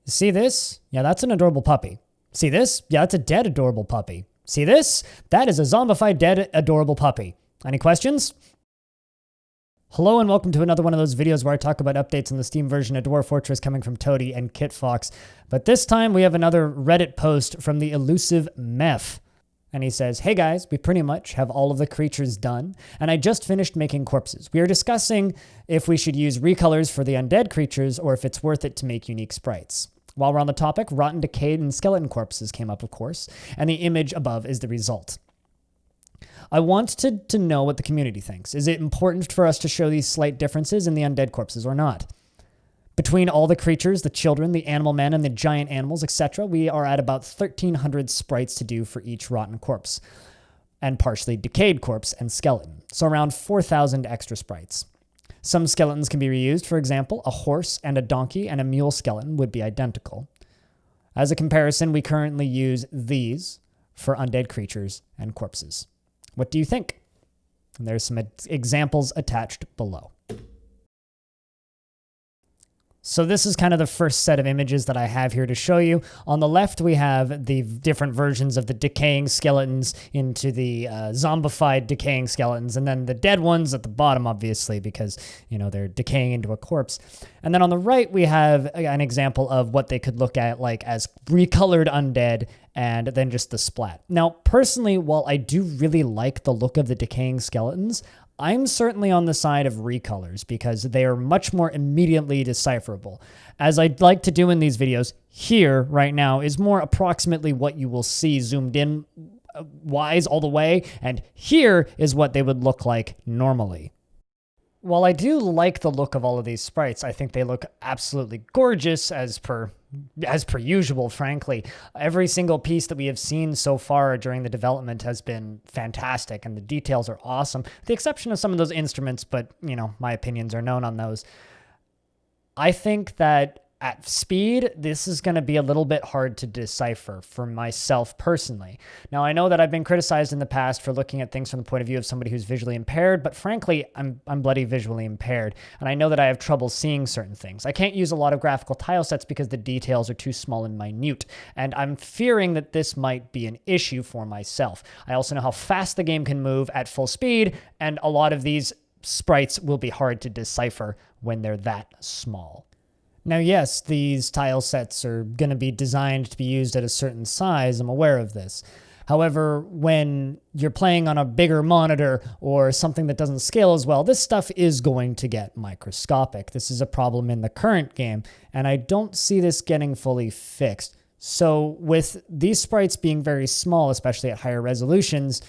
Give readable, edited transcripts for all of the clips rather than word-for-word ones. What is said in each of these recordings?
See this? Yeah, that's an adorable puppy. See this? Yeah, that's a dead adorable puppy. See this? That is a zombified dead adorable puppy. Any questions? Hello and welcome to another one of those videos where I talk about updates on the Steam version of Dwarf Fortress coming from Toady and KitFox. But this time we have another Reddit post from the elusive Meph. And he says, hey guys, we pretty much have all of the creatures done, and I just finished making corpses. We are discussing if we should use recolors for the undead creatures or if it's worth it to make unique sprites. While we're on the topic, rotten, decayed, and skeleton corpses came up, of course, and the image above is the result. I want to know what the community thinks. Is it important for us to show these slight differences in the undead corpses or not? Between all the creatures, the children, the animal men, and the giant animals, etc., we are at about 1,300 sprites to do for each rotten corpse, and partially decayed corpse and skeleton, so around 4,000 extra sprites. Some skeletons can be reused. For example, a horse and a donkey and a mule skeleton would be identical. As a comparison, we currently use these for undead creatures and corpses. What do you think? And there's some examples attached below. So this is kind of the first set of images that I have here to show you. On the left, we have the different versions of the decaying skeletons into the zombified decaying skeletons, and then the dead ones at the bottom, obviously, because, you know, they're decaying into a corpse. And then on the right, we have an example of what they could look at like as recolored undead, and then just the splat. Now, personally, while I do really like the look of the decaying skeletons, I'm certainly on the side of recolors because they are much more immediately decipherable. As I'd like to do in these videos, here right now is more approximately what you will see zoomed in wise all the way, and here is what they would look like normally. While I do like the look of all of these sprites, I think they look absolutely gorgeous as per usual, frankly. Every single piece that we have seen so far during the development has been fantastic, and the details are awesome, with the exception of some of those instruments, but, you know, my opinions are known on those. I think that at speed, this is going to be a little bit hard to decipher for myself personally. Now, I know that I've been criticized in the past for looking at things from the point of view of somebody who's visually impaired, but frankly, I'm bloody visually impaired, and I know that I have trouble seeing certain things. I can't use a lot of graphical tile sets because the details are too small and minute, and I'm fearing that this might be an issue for myself. I also know how fast the game can move at full speed, and a lot of these sprites will be hard to decipher when they're that small. Now, yes, these tile sets are going to be designed to be used at a certain size. I'm aware of this. However, when you're playing on a bigger monitor or something that doesn't scale as well, this stuff is going to get microscopic. This is a problem in the current game, and I don't see this getting fully fixed. So with these sprites being very small, especially at higher resolutions,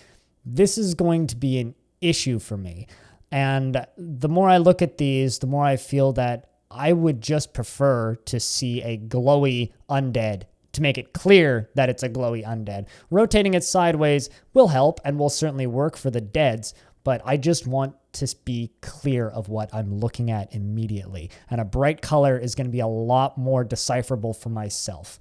this is going to be an issue for me. And the more I look at these, the more I feel that I would just prefer to see a glowy undead to make it clear that it's a glowy undead. Rotating it sideways will help and will certainly work for the deads, but I just want to be clear of what I'm looking at immediately. And a bright color is going to be a lot more decipherable for myself.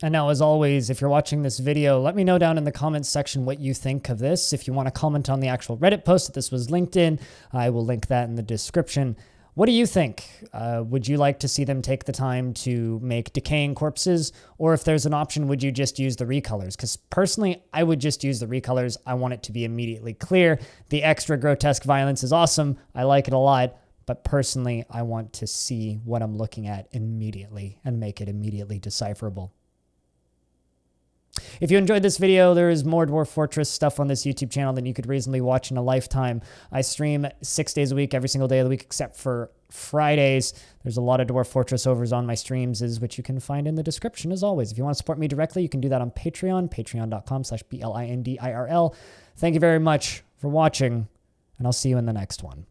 And now, as always, if you're watching this video, let me know down in the comments section what you think of this. If you want to comment on the actual Reddit post that this was linked in, I will link that in the description. What do you think? Would you like to see them take the time to make decaying corpses? Or if there's an option, would you just use the recolors? Because personally, I would just use the recolors. I want it to be immediately clear. The extra grotesque violence is awesome. I like it a lot. But personally, I want to see what I'm looking at immediately and make it immediately decipherable. If you enjoyed this video, there is more Dwarf Fortress stuff on this YouTube channel than you could reasonably watch in a lifetime. I stream 6 days a week, every single day of the week, except for Fridays. There's a lot of Dwarf Fortress overs on my streams, which you can find in the description, as always. If you want to support me directly, you can do that on Patreon, patreon.com/BLINDIRL. Thank you very much for watching, and I'll see you in the next one.